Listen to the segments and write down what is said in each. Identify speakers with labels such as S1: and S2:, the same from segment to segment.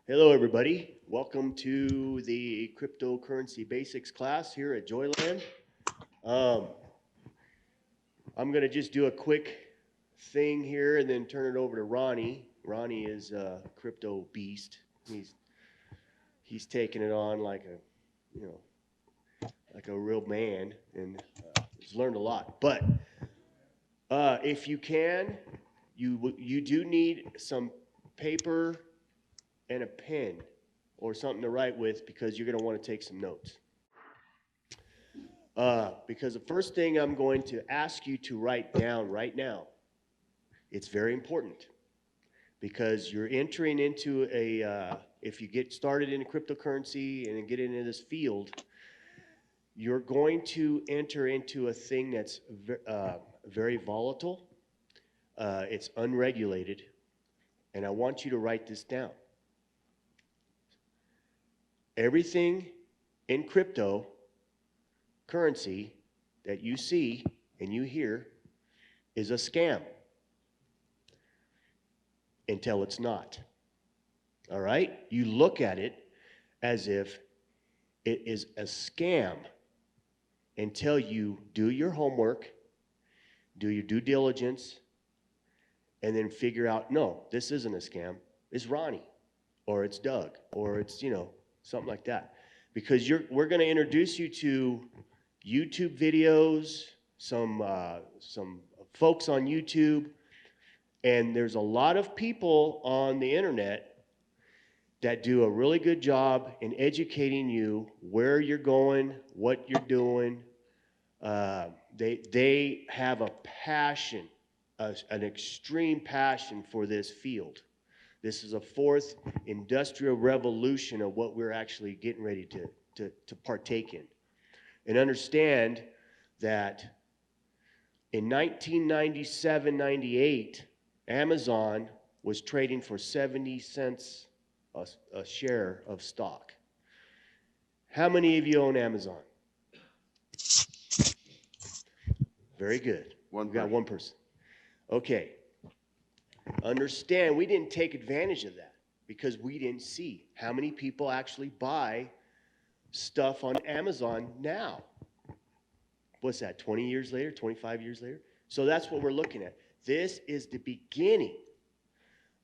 S1: Hello, everybody. Welcome to the cryptocurrency basics class here at Joyland. I'm going to just do a quick thing here and then turn it over to Ronnie. Ronnie is a crypto beast. He's taking it on like a real man, and he's learned a lot. But if you can, you do need some paper and a pen or something to write with, because you're going to want to take some notes. Because the first thing I'm going to ask you to write down right now, it's very important, because you're entering into if you get started in cryptocurrency and get into this field, you're going to enter into a thing that's very volatile. It's unregulated, and I want you to write this down. Everything in cryptocurrency that you see and you hear is a scam until it's not. All right? You look at it as if it is a scam until you do your homework, do your due diligence, and then figure out, no, this isn't a scam. It's Ronnie, or it's Doug, or it's, something like that. Because we're going to introduce you to YouTube videos, some folks on YouTube, and there's a lot of people on the internet that do a really good job in educating you where you're going, what you're doing. They have a passion, an extreme passion for this field. This is a fourth industrial revolution of what we're actually getting ready to partake in. And understand that in 1997-98, Amazon was trading for 70 cents a share of stock. How many of you own Amazon? Very good. We've got one person. Okay. Understand, we didn't take advantage of that because we didn't see how many people actually buy stuff on Amazon now. What's that, 20 years later, 25 years later? So that's what we're looking at. This is the beginning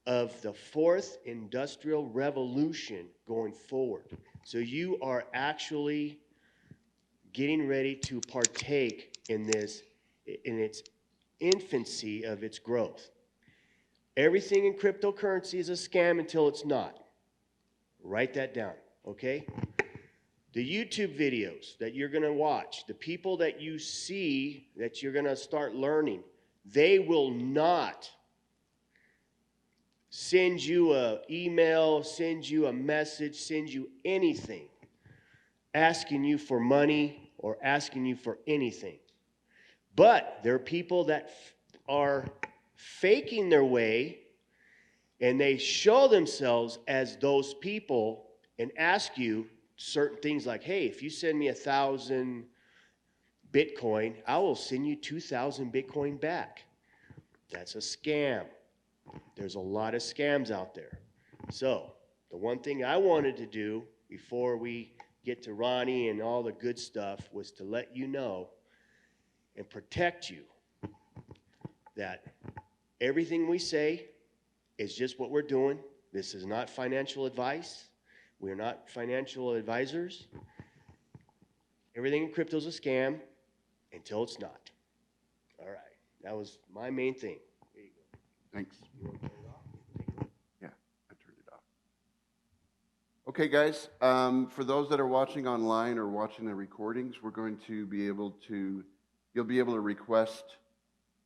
S1: of the fourth industrial revolution going forward. So you are actually getting ready to partake in this, in its infancy of its growth. Everything in cryptocurrency is a scam until it's not. Write that down, okay? The YouTube videos that you're going to watch, the people that you see that you're going to start learning, they will not send you an email, send you a message, send you anything asking you for money or asking you for anything. But there are people that are faking their way, and they show themselves as those people and ask you certain things like, hey, if you send me 1,000 Bitcoin, I will send you 2,000 Bitcoin back. That's a scam. There's a lot of scams out there. So the one thing I wanted to do before we get to Ronnie and all the good stuff was to let you know and protect you that everything we say is just what we're doing. This is not financial advice. We're not financial advisors. Everything in crypto is a scam until it's not. All right. That was my main thing. There you go.
S2: Thanks. You want to turn it off? Yeah, I turned it off. Okay, guys. For those that are watching online or watching the recordings, we're going to be able to, you'll be able to request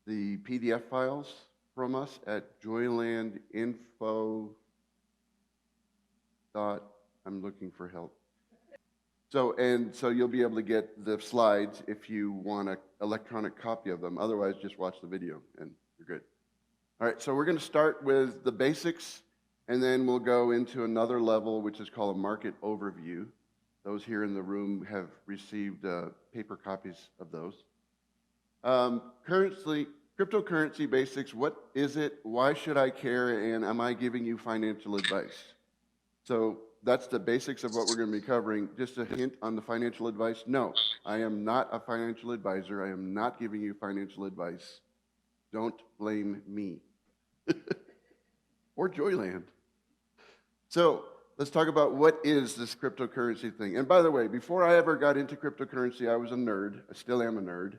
S2: the PDF files from us at joylandinfo. I'm looking for help. So you'll be able to get the slides if you want an electronic copy of them. Otherwise, just watch the video and you're good. All right, so we're going to start with the basics, and then we'll go into another level, which is called a market overview. Those here in the room have received paper copies of those. Cryptocurrency basics, what is it? Why should I care? And am I giving you financial advice? So that's the basics of what we're going to be covering. Just a hint on the financial advice. No, I am not a financial advisor. I am not giving you financial advice. Don't blame me. Or Joyland. So let's talk about what is this cryptocurrency thing. And by the way, before I ever got into cryptocurrency, I was a nerd. I still am a nerd.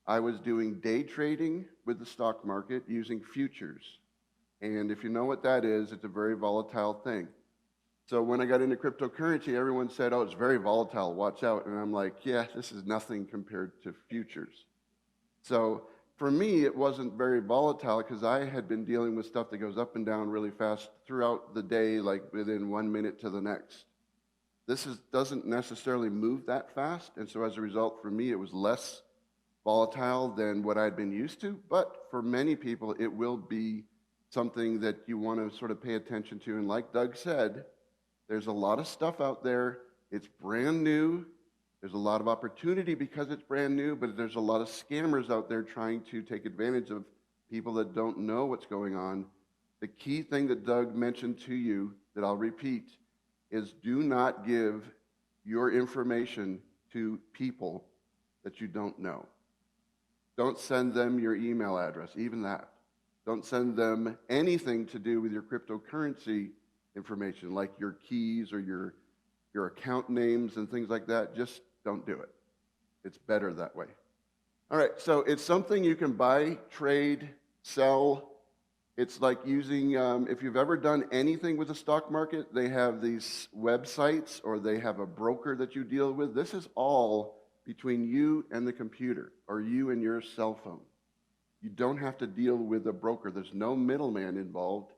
S2: I was doing day trading with the stock market using futures. And if you know what that is, it's a very volatile thing. So when I got into cryptocurrency, everyone said, oh, it's very volatile, watch out. And I'm like, yeah, this is nothing compared to futures. So for me, it wasn't very volatile because I had been dealing with stuff that goes up and down really fast throughout the day, like within 1 minute to the next. This doesn't necessarily move that fast. And so as a result, for me, it was less volatile than what I'd been used to. But for many people, it will be something that you want to sort of pay attention to. And like Doug said, there's a lot of stuff out there. It's brand new. There's a lot of opportunity because it's brand new, but there's a lot of scammers out there trying to take advantage of people that don't know what's going on. The key thing that Doug mentioned to you that I'll repeat is do not give your information to people that you don't know. Don't send them your email address, even that. Don't send them anything to do with your cryptocurrency information, like your keys or your account names and things like that. Just don't do it. It's better that way. All right, so it's something you can buy, trade, sell. It's like using, if you've ever done anything with the stock market, they have these websites or they have a broker that you deal with. This is all between you and the computer or you and your cell phone. You don't have to deal with a broker. There's no middleman involved.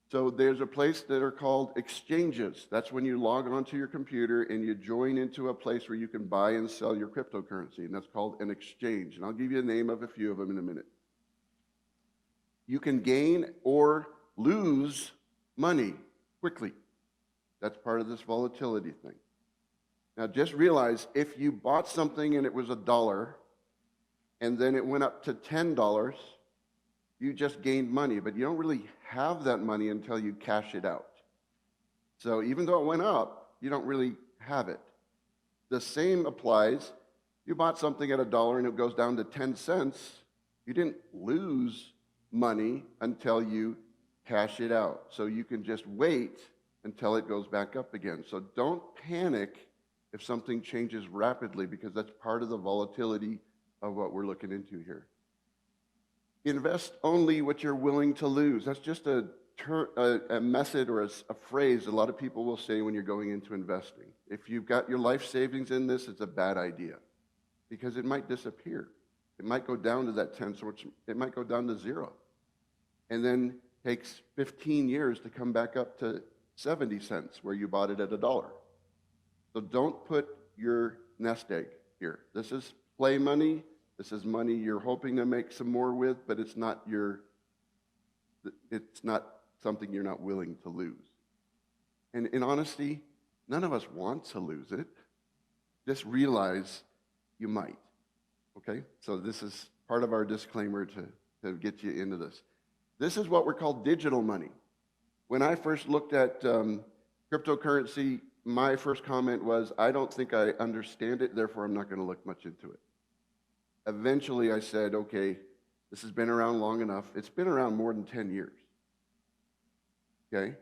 S2: So there's a place that are called exchanges. That's when you log onto your computer and you join into a place where you can buy and sell your cryptocurrency, and that's called an exchange. And I'll give you the name of a few of them in a minute. You can gain or lose money quickly. That's part of this volatility thing. Now just realize if you bought something and it was $1 and then it went up to $10, you just gained money, but you don't really have that money until you cash it out. So even though it went up, you don't really have it. The same applies. You bought something at $1 and it goes down to 10 cents. You didn't lose money until you cash it out. So you can just wait until it goes back up again. So don't panic if something changes rapidly, because that's part of the volatility of what we're looking into here. Invest only what you're willing to lose. That's just a method or a phrase a lot of people will say when you're going into investing. If you've got your life savings in this, it's a bad idea because it might disappear. It might go down to that 10, so it might go down to 0. And then takes 15 years to come back up to 70 cents where you bought it at $1. So don't put your nest egg here. This is play money. This is money you're hoping to make some more with, but it's not something you're not willing to lose. And in honesty, none of us want to lose it. Just realize you might. Okay? So this is part of our disclaimer to get you into this. This is what we're called digital money. When I first looked at cryptocurrency, my first comment was, I don't think I understand it, therefore I'm not going to look much into it. Eventually I said, okay, this has been around long enough. It's been around more than 10 years. Okay?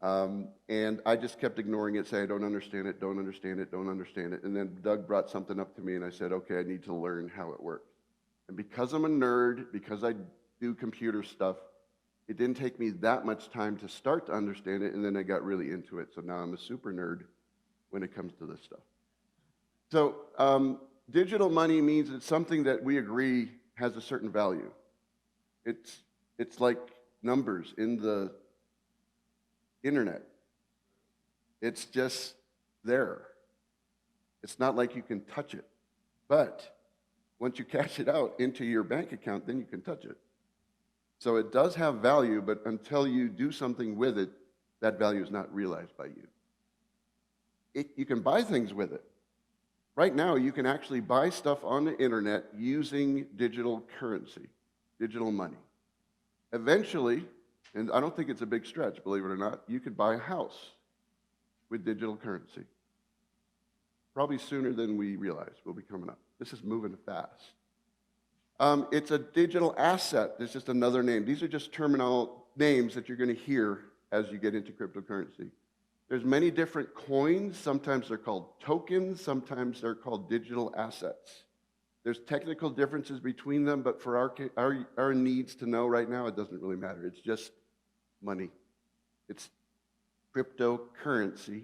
S2: And I just kept ignoring it, saying, I don't understand it, don't understand it, don't understand it. And then Doug brought something up to me and I said, okay, I need to learn how it works. And because I'm a nerd, because I do computer stuff, it didn't take me that much time to start to understand it, and then I got really into it. So now I'm a super nerd when it comes to this stuff. So digital money means it's something that we agree has a certain value. It's like numbers in the internet. It's just there. It's not like you can touch it. But once you cash it out into your bank account, then you can touch it. So it does have value, but until you do something with it, that value is not realized by you. You can buy things with it. Right now, you can actually buy stuff on the internet using digital currency, digital money. Eventually, and I don't think it's a big stretch, believe it or not, you could buy a house with digital currency. Probably sooner than we realize will be coming up. This is moving fast. It's a digital asset. It's just another name. These are just terminal names that you're going to hear as you get into cryptocurrency. There's many different coins. Sometimes they're called tokens. Sometimes they're called digital assets. There's technical differences between them, but for our needs to know right now, it doesn't really matter. It's just money. It's cryptocurrency.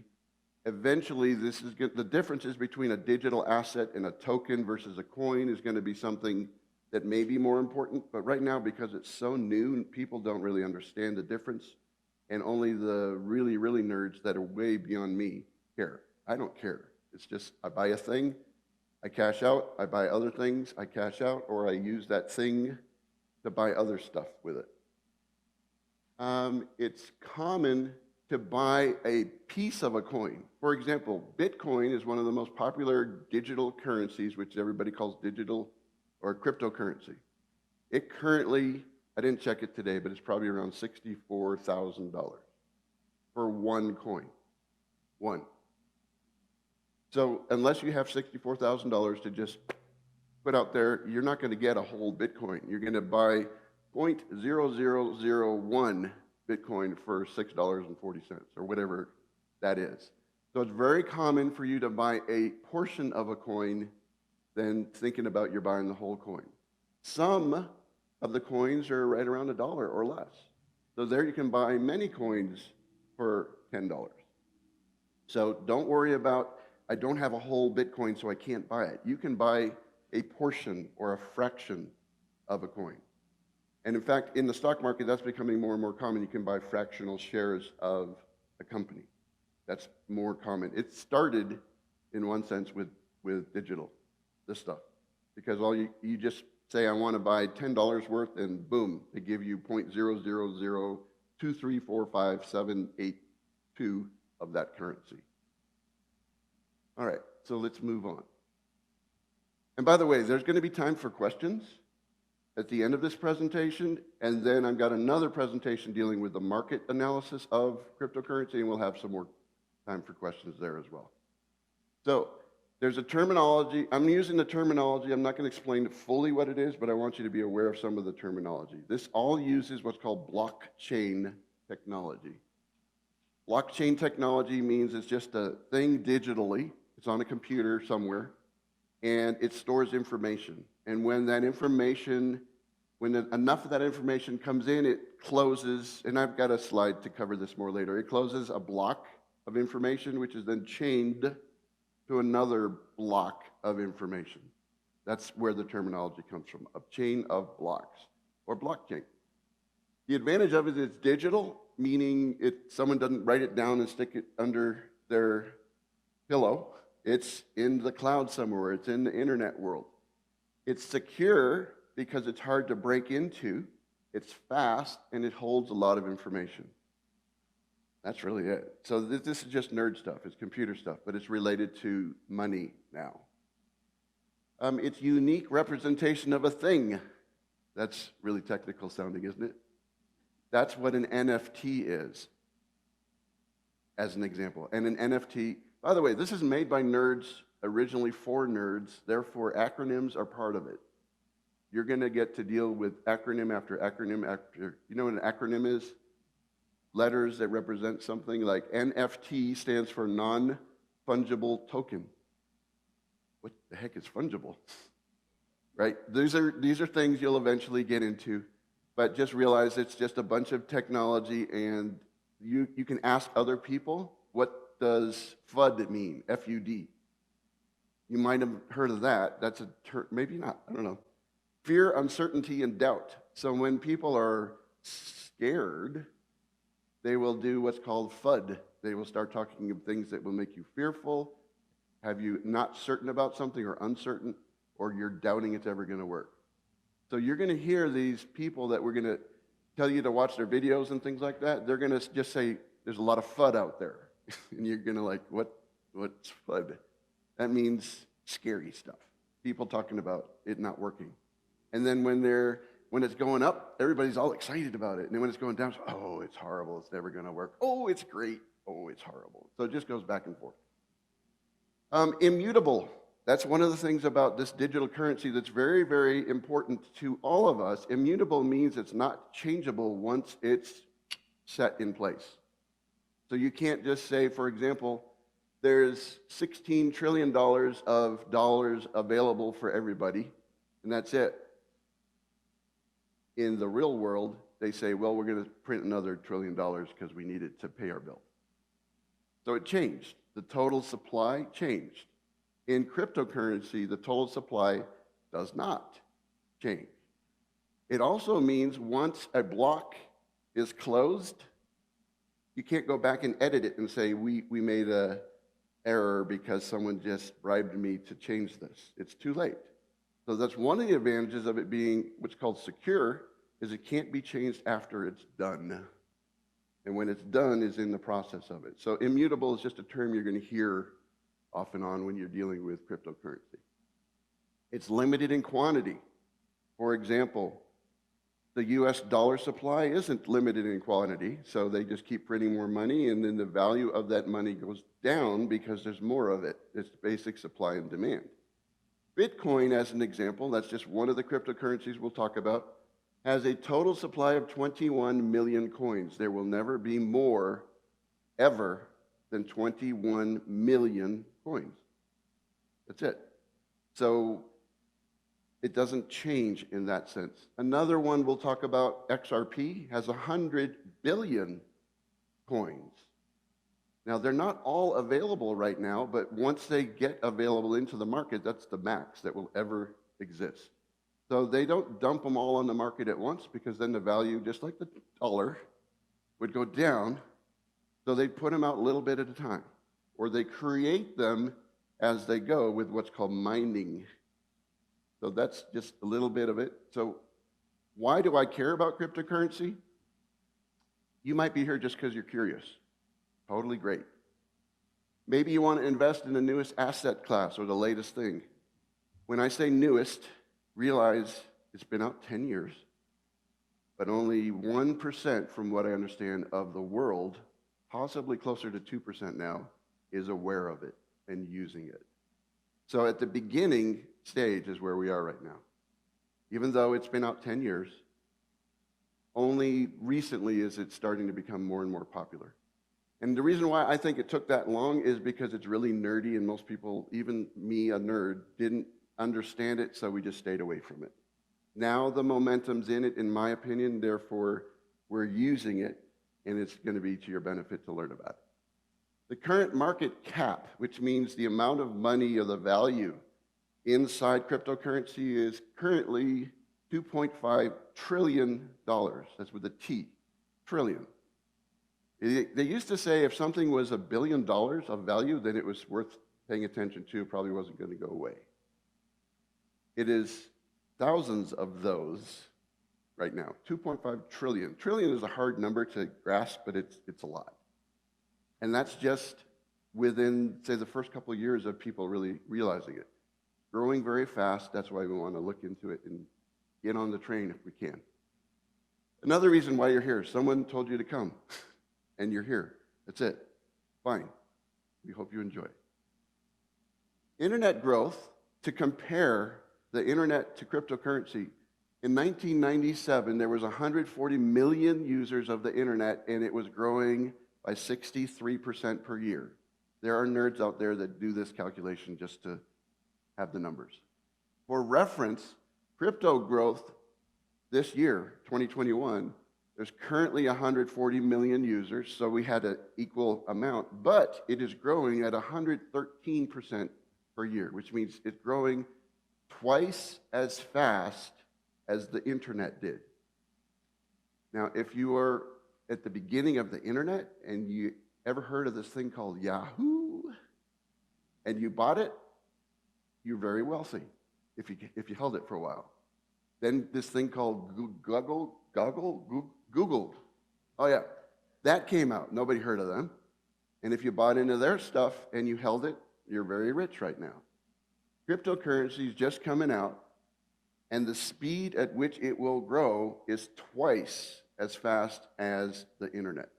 S2: Eventually, the differences between a digital asset and a token versus a coin is going to be something that may be more important. But right now, because it's so new, people don't really understand the difference. And only the really, really nerds that are way beyond me care. I don't care. It's just I buy a thing, I cash out, I buy other things, I cash out, or I use that thing to buy other stuff with it. It's common to buy a piece of a coin. For example, Bitcoin is one of the most popular digital currencies, which everybody calls digital or cryptocurrency. It currently, I didn't check it today, but it's probably around $64,000 for one coin. One. So unless you have $64,000 to just put out there, you're not going to get a whole Bitcoin. You're going to buy 0.0001 Bitcoin for $6.40 or whatever that is. So it's very common for you to buy a portion of a coin than thinking about you're buying the whole coin. Some of the coins are right around $1 or less. So there you can buy many coins for $10. So don't worry about, I don't have a whole Bitcoin so I can't buy it. You can buy a portion or a fraction of a coin. And in fact, in the stock market, that's becoming more and more common. You can buy fractional shares of a company. That's more common. It started, in one sense, with digital, this stuff. Because all you just say, I want to buy $10 worth, and boom, they give you 0.000234578 of that currency. All right, so let's move on. And by the way, there's going to be time for questions at the end of this presentation, and then I've got another presentation dealing with the market analysis of cryptocurrency, and we'll have some more time for questions there as well. So there's a terminology. I'm using the terminology. I'm not going to explain fully what it is, but I want you to be aware of some of the terminology. This all uses what's called blockchain technology. Blockchain technology means it's just a thing digitally. It's on a computer somewhere, and it stores information. And when that information, enough of that information comes in, it closes, and I've got a slide to cover this more later. It closes a block of information, which is then chained to another block of information. That's where the terminology comes from, a chain of blocks, or blockchain. The advantage of it is it's digital, meaning someone doesn't write it down and stick it under their pillow. It's in the cloud somewhere. It's in the internet world. It's secure because it's hard to break into. It's fast, and it holds a lot of information. That's really it. So this is just nerd stuff. It's computer stuff, but it's related to money now. It's unique representation of a thing. That's really technical sounding, isn't it? That's what an NFT is, as an example. And an NFT, by the way, this is made by nerds, originally for nerds, therefore acronyms are part of it. You're going to get to deal with acronym after acronym after, you know what an acronym is? Letters that represent something like NFT stands for non-fungible token. What the heck is fungible? Right? These are things you'll eventually get into, but just realize it's just a bunch of technology, and you can ask other people, what does FUD mean? F-U-D. You might have heard of that. That's a term, maybe not, I don't know. Fear, uncertainty, and doubt. So when people are scared, they will do what's called FUD. They will start talking of things that will make you fearful, have you not certain about something or uncertain, or you're doubting it's ever going to work. So you're going to hear these people that we're going to tell you to watch their videos and things like that. They're going to just say, there's a lot of FUD out there. And you're going to like, what's FUD? That means scary stuff. People talking about it not working. And then when it's going up, everybody's all excited about it. And then when it's going down, oh, it's horrible. It's never going to work. Oh, it's great. oh, it's horrible. So it just goes back and forth. Immutable. That's one of the things about this digital currency that's very, very important to all of us. Immutable means it's not changeable once it's set in place. So you can't just say, for example, there's $16 trillion of dollars available for everybody, and that's it. In the real world, they say, well, we're going to print another $1 trillion because we need it to pay our bill. So it changed. The total supply changed. In cryptocurrency, the total supply does not change. It also means once a block is closed, you can't go back and edit it and say, we made an error because someone just bribed me to change this. It's too late. So that's one of the advantages of it being what's called secure, is it can't be changed after it's done. And when it's done is in the process of it. So immutable is just a term you're going to hear off and on when you're dealing with cryptocurrency. It's limited in quantity. For example, the US dollar supply isn't limited in quantity, so they just keep printing more money, and then the value of that money goes down because there's more of it. It's basic supply and demand. Bitcoin, as an example, that's just one of the cryptocurrencies we'll talk about, has a total supply of 21 million coins. There will never be more, ever, than 21 million coins. That's it. So it doesn't change in that sense. Another one we'll talk about, XRP, has 100 billion coins. Now, they're not all available right now, but once they get available into the market, that's the max that will ever exist. So they don't dump them all on the market at once, because then the value, just like the dollar, would go down. So they put them out a little bit at a time, or they create them as they go with what's called mining. So that's just a little bit of it. So why do I care about cryptocurrency? You might be here just because you're curious. Totally great. Maybe you want to invest in the newest asset class or the latest thing. When I say newest, realize it's been out 10 years, but only 1%, from what I understand, of the world, possibly closer to 2% now, is aware of it and using it. So at the beginning stage is where we are right now. Even though it's been out 10 years, only recently is it starting to become more and more popular. And the reason why I think it took that long is because it's really nerdy, and most people, even me, a nerd, didn't understand it, so we just stayed away from it. Now the momentum's in it, in my opinion, therefore we're using it, and it's going to be to your benefit to learn about it. The current market cap, which means the amount of money or the value inside cryptocurrency, is currently $2.5 trillion. That's with a T, trillion. They used to say if something was $1 billion of value, then it was worth paying attention to, probably wasn't going to go away. It is thousands of those right now, 2.5 trillion. Trillion is a hard number to grasp, but it's a lot. And that's just within, say, the first couple of years of people really realizing it. Growing very fast, that's why we want to look into it and get on the train if we can. Another reason why you're here, someone told you to come, and you're here. That's it. Fine. We hope you enjoy. Internet growth, to compare the internet to cryptocurrency, in 1997, there was 140 million users of the internet, and it was growing by 63% per year. There are nerds out there that do this calculation just to have the numbers. For reference, crypto growth this year, 2021, there's currently 140 million users, so we had an equal amount, but it is growing at 113% per year, which means it's growing twice as fast as the internet did. Now, if you are at the beginning of the internet and you ever heard of this thing called Yahoo, and you bought it, you're very wealthy if you held it for a while. Then this thing called Google, oh yeah, that came out. Nobody heard of them. And if you bought into their stuff and you held it, you're very rich right now. Cryptocurrency is just coming out, and the speed at which it will grow is twice as fast as the internet.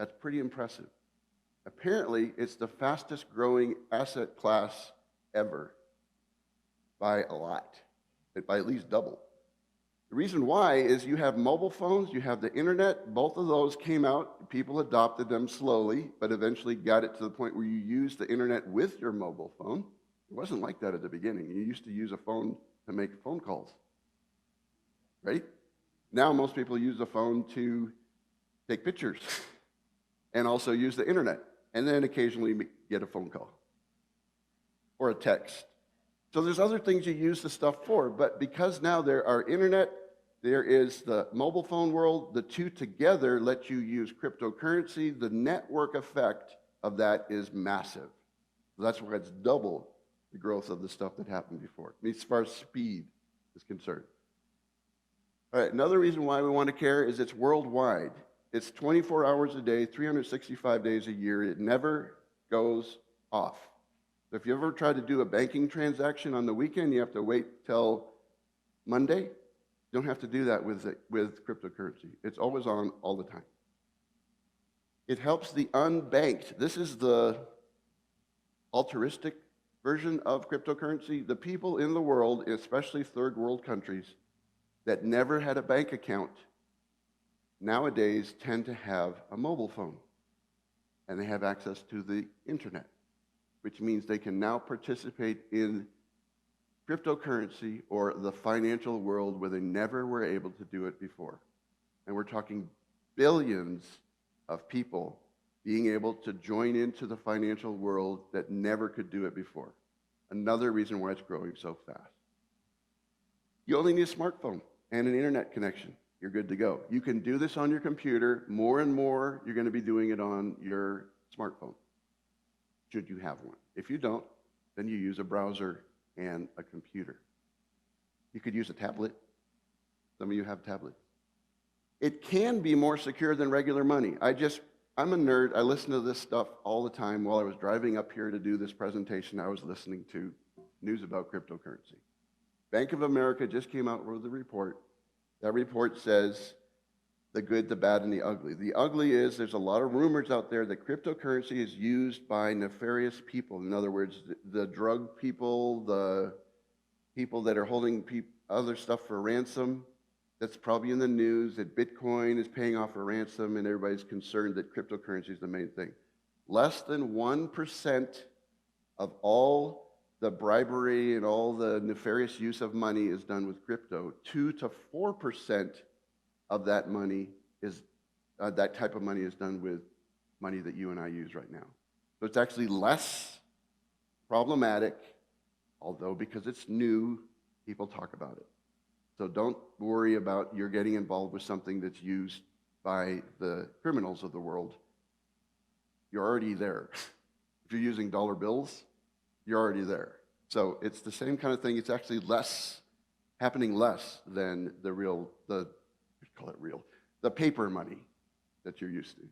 S2: That's pretty impressive. Apparently, it's the fastest growing asset class ever by a lot, by at least double. The reason why is you have mobile phones, you have the internet, both of those came out, people adopted them slowly, but eventually got it to the point where you use the internet with your mobile phone. It wasn't like that at the beginning. You used to use a phone to make phone calls, right? Now most people use a phone to take pictures and also use the internet, and then occasionally get a phone call or a text. So there's other things you use the stuff for, but because now there are internet, there is the mobile phone world, the two together let you use cryptocurrency. The network effect of that is massive. So that's why it's double the growth of the stuff that happened before, I mean, as far as speed is concerned. All right, another reason why we want to care is it's worldwide. It's 24 hours a day, 365 days a year. It never goes off. So if you ever try to do a banking transaction on the weekend, you have to wait till Monday. You don't have to do that with cryptocurrency. It's always on all the time. It helps the unbanked. This is the altruistic version of cryptocurrency. The people in the world, especially third world countries, that never had a bank account nowadays tend to have a mobile phone, and they have access to the internet, which means they can now participate in cryptocurrency or the financial world where they never were able to do it before. And we're talking billions of people being able to join into the financial world that never could do it before. Another reason why it's growing so fast. You only need a smartphone and an internet connection. You're good to go. You can do this on your computer. More and more, you're going to be doing it on your smartphone, should you have one. If you don't, then you use a browser and a computer. You could use a tablet. Some of you have tablets. It can be more secure than regular money. I'm a nerd. I listen to this stuff all the time. While I was driving up here to do this presentation, I was listening to news about cryptocurrency. Bank of America just came out with a report. That report says the good, the bad, and the ugly. The ugly is there's a lot of rumors out there that cryptocurrency is used by nefarious people. In other words, the drug people, the people that are holding other stuff for ransom. That's probably in the news, that Bitcoin is paying off a ransom, and everybody's concerned that cryptocurrency is the main thing. Less than 1% of all the bribery and all the nefarious use of money is done with crypto. 2 to 4% of that money is that type of money is done with money that you and I use right now. So it's actually less problematic, although because it's new, people talk about it. So don't worry about you're getting involved with something that's used by the criminals of the world. You're already there. If you're using dollar bills, you're already there. So it's the same kind of thing. It's actually happening less than the paper money that you're used to.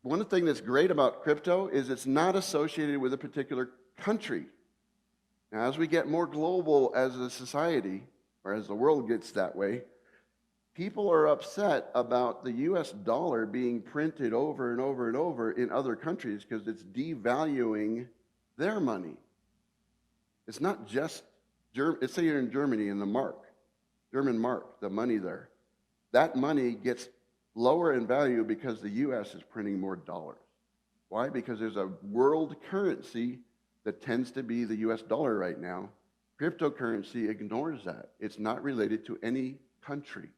S2: One thing that's great about crypto is it's not associated with a particular country. Now, as we get more global as a society, or as the world gets that way, people are upset about the US dollar being printed over and over and over in other countries because it's devaluing their money. It's not just, let's say you're in Germany and German mark, the money there. That money gets lower in value because the US is printing more dollars. Why? Because there's a world currency that tends to be the US dollar right now. Cryptocurrency ignores that. It's not related to any country.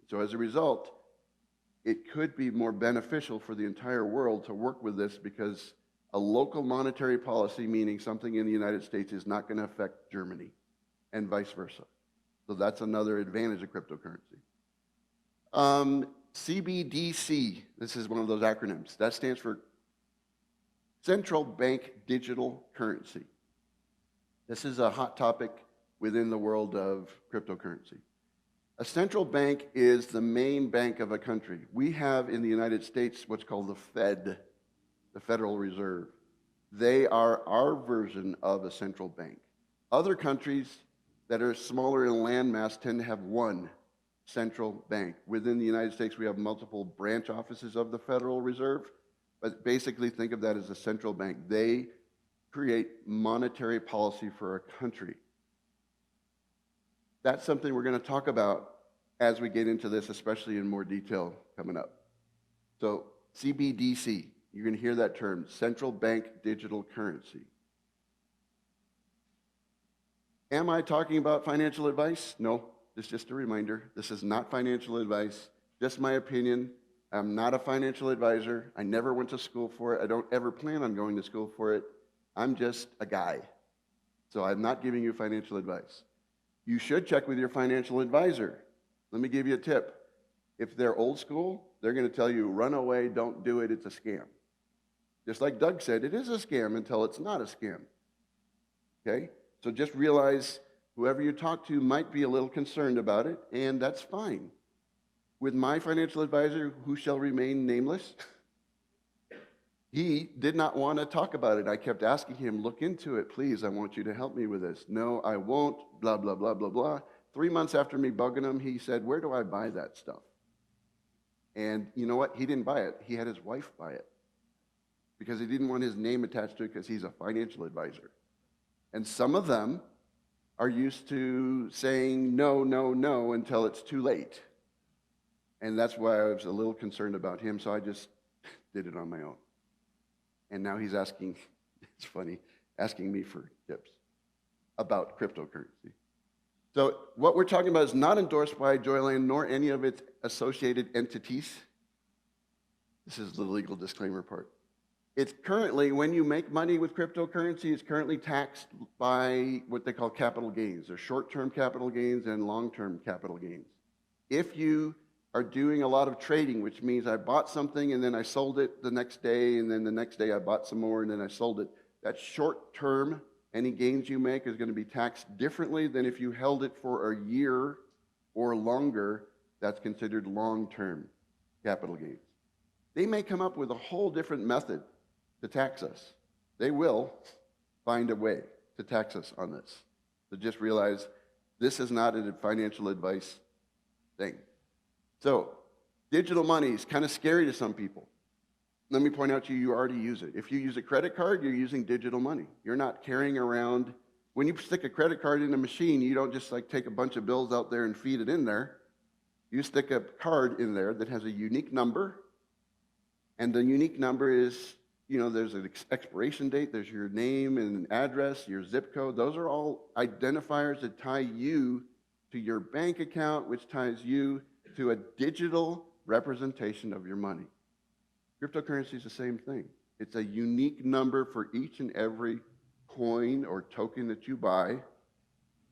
S2: So as a result, it could be more beneficial for the entire world to work with this because a local monetary policy, meaning something in the United States, is not going to affect Germany and vice versa. So that's another advantage of cryptocurrency. CBDC, this is one of those acronyms. That stands for Central Bank Digital Currency. This is a hot topic within the world of cryptocurrency. A central bank is the main bank of a country. We have in the United States what's called the Fed, the Federal Reserve. They are our version of a central bank. Other countries that are smaller in landmass tend to have one central bank. Within the United States, we have multiple branch offices of the Federal Reserve, but basically think of that as a central bank. They create monetary policy for a country. That's something we're going to talk about as we get into this, especially in more detail coming up. So CBDC, you're going to hear that term, central bank digital currency. Am I talking about financial advice? No, it's just a reminder. This is not financial advice, just my opinion. I'm not a financial advisor. I never went to school for it. I don't ever plan on going to school for it. I'm just a guy. So I'm not giving you financial advice. You should check with your financial advisor. Let me give you a tip. If they're old school, they're going to tell you, run away, don't do it, it's a scam. Just like Doug said, it is a scam until it's not a scam. Okay? So just realize whoever you talk to might be a little concerned about it, and that's fine. With my financial advisor, who shall remain nameless, he did not want to talk about it. I kept asking him, look into it, please. I want you to help me with this. No, I won't, blah, blah, blah, blah, blah. 3 months after me bugging him, he said, where do I buy that stuff? And you know what? He didn't buy it. He had his wife buy it because he didn't want his name attached to it because he's a financial advisor. And some of them are used to saying no, no, no until it's too late. And that's why I was a little concerned about him, so I just did it on my own. And now he's asking, it's funny, asking me for tips about cryptocurrency. So what we're talking about is not endorsed by Joyland nor any of its associated entities. This is the legal disclaimer part. It's currently, when you make money with cryptocurrency, it's currently taxed by what they call capital gains. There's short-term capital gains and long-term capital gains. If you are doing a lot of trading, which means I bought something and then I sold it the next day, and then the next day I bought some more and then I sold it, that's short-term. Any gains you make is going to be taxed differently than if you held it for a year or longer. That's considered long-term capital gains. They may come up with a whole different method to tax us. They will find a way to tax us on this. So just realize this is not a financial advice thing. So digital money is kind of scary to some people. Let me point out to you, you already use it. If you use a credit card, you're using digital money. You're not carrying around, when you stick a credit card in a machine, you don't just like take a bunch of bills out there and feed it in there. You stick a card in there that has a unique number, and the unique number is, there's an expiration date, there's your name and address, your zip code. Those are all identifiers that tie you to your bank account, which ties you to a digital representation of your money. Cryptocurrency is the same thing. It's a unique number for each and every coin or token that you buy.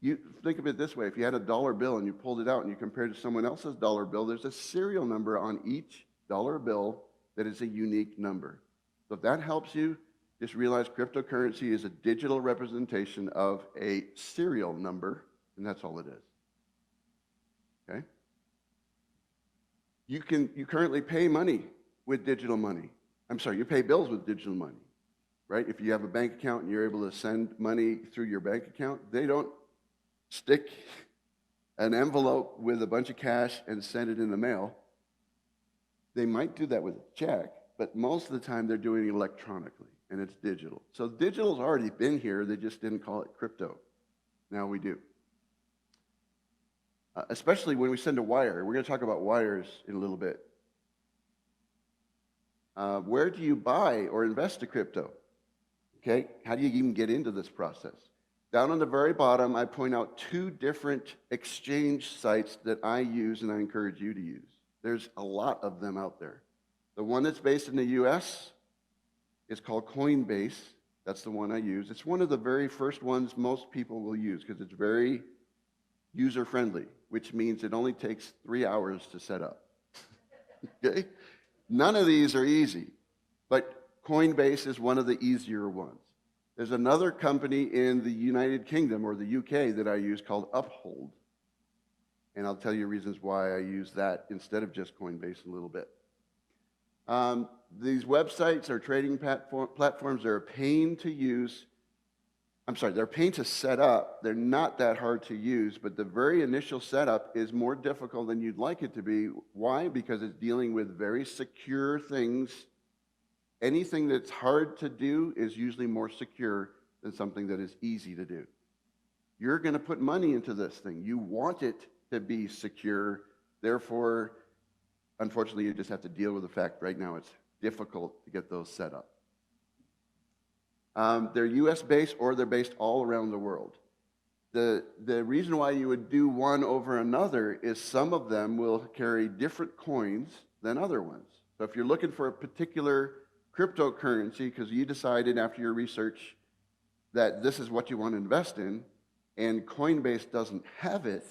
S2: You think of it this way: if you had a dollar bill and you pulled it out and you compared it to someone else's dollar bill, there's a serial number on each dollar bill that is a unique number. So if that helps you, just realize cryptocurrency is a digital representation of a serial number, and that's all it is. Okay? You currently pay money with digital money. You pay bills with digital money, right? If you have a bank account and you're able to send money through your bank account, they don't stick an envelope with a bunch of cash and send it in the mail. They might do that with a check, but most of the time they're doing it electronically, and it's digital. So digital's already been here, they just didn't call it crypto. Now we do. Especially when we send a wire. We're going to talk about wires in a little bit. Where do you buy or invest a crypto? Okay, how do you even get into this process? Down on the very bottom, I point out 2 different exchange sites that I use and I encourage you to use. There's a lot of them out there. The one that's based in the US is called Coinbase. That's the one I use. It's one of the very first ones most people will use because it's very user-friendly, which means it only takes 3 hours to set up. Okay? None of these are easy, but Coinbase is one of the easier ones. There's another company in the United Kingdom or the UK that I use called Uphold, and I'll tell you reasons why I use that instead of just Coinbase in a little bit. These websites or trading platforms are a pain to use they're a pain to set up. They're not that hard to use, but the very initial setup is more difficult than you'd like it to be. Why? Because it's dealing with very secure things. Anything that's hard to do is usually more secure than something that is easy to do. You're going to put money into this thing. You want it to be secure. Therefore, unfortunately, you just have to deal with the fact right now it's difficult to get those set up. They're US based or they're based all around the world. The reason why you would do one over another is some of them will carry different coins than other ones. So if you're looking for a particular cryptocurrency because you decided after your research that this is what you want to invest in, and Coinbase doesn't have it,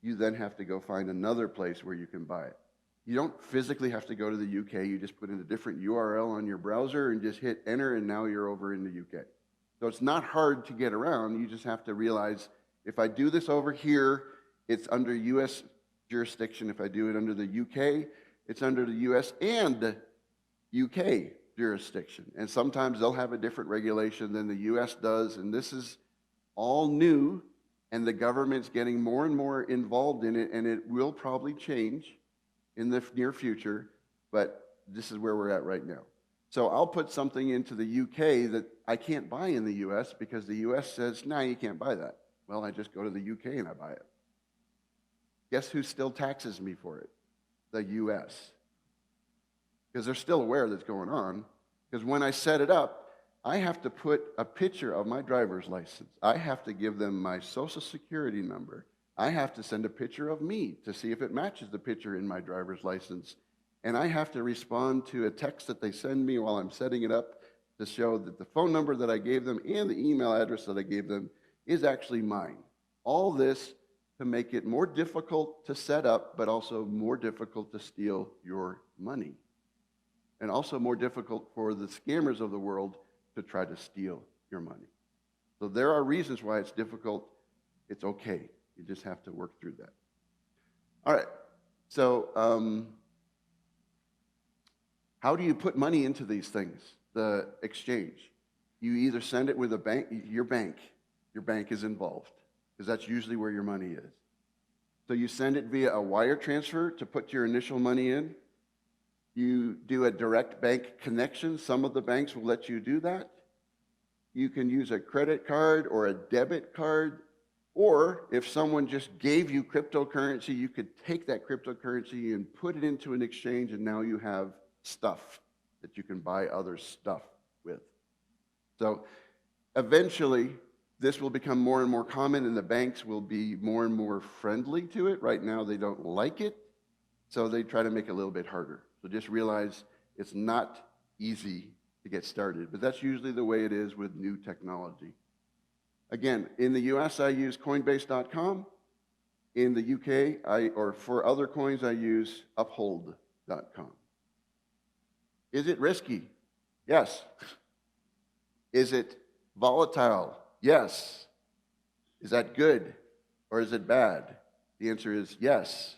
S2: you then have to go find another place where you can buy it. You don't physically have to go to the UK. You just put in a different URL on your browser and just hit enter, and now you're over in the UK. So it's not hard to get around. You just have to realize if I do this over here, it's under US jurisdiction. If I do it under the UK, it's under the US and UK jurisdiction. And sometimes they'll have a different regulation than the US does, and this is all new, and the government's getting more and more involved in it, and it will probably change in the near future, but this is where we're at right now. So I'll put something into the UK that I can't buy in the US because the US says, nah, you can't buy that. Well, I just go to the UK and I buy it. Guess who still taxes me for it? The US. Because they're still aware that's going on. Because when I set it up, I have to put a picture of my driver's license. I have to give them my social security number. I have to send a picture of me to see if it matches the picture in my driver's license. And I have to respond to a text that they send me while I'm setting it up to show that the phone number that I gave them and the email address that I gave them is actually mine. All this to make it more difficult to set up, but also more difficult to steal your money. And also more difficult for the scammers of the world to try to steal your money. So there are reasons why it's difficult. It's okay. You just have to work through that. All right. So how do you put money into these things? The exchange. You either send it with a bank, your bank is involved, because that's usually where your money is. So you send it via a wire transfer to put your initial money in. You do a direct bank connection. Some of the banks will let you do that. You can use a credit card or a debit card, or if someone just gave you cryptocurrency, you could take that cryptocurrency and put it into an exchange, and now you have stuff that you can buy other stuff with. So eventually, this will become more and more common, and the banks will be more and more friendly to it. Right now, they don't like it, so they try to make it a little bit harder. So just realize it's not easy to get started, but that's usually the way it is with new technology. Again, in the US, I use Coinbase.com. In the UK, or for other coins, I use Uphold.com. Is it risky? Yes. Is it volatile? Yes. Is that good or is it bad? The answer is yes.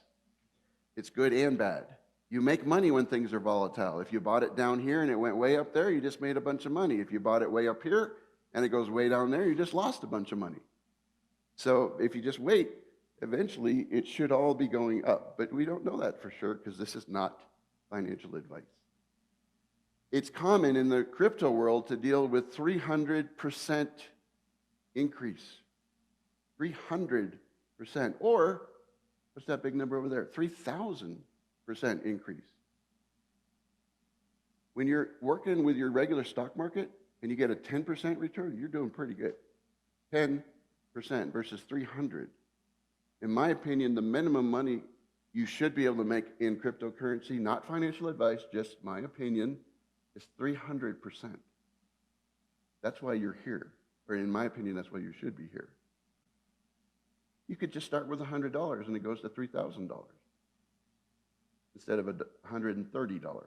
S2: It's good and bad. You make money when things are volatile. If you bought it down here and it went way up there, you just made a bunch of money. If you bought it way up here and it goes way down there, you just lost a bunch of money. So if you just wait, eventually it should all be going up. But we don't know that for sure because this is not financial advice. It's common in the crypto world to deal with 300% increase. 300%. Or, what's that big number over there? 3,000% increase. When you're working with your regular stock market and you get a 10% return, you're doing pretty good. 10% versus 300. In my opinion, the minimum money you should be able to make in cryptocurrency, not financial advice, just my opinion, is 300%. That's why you're here. Or in my opinion, that's why you should be here. You could just start with $100 and it goes to $3,000 instead of $130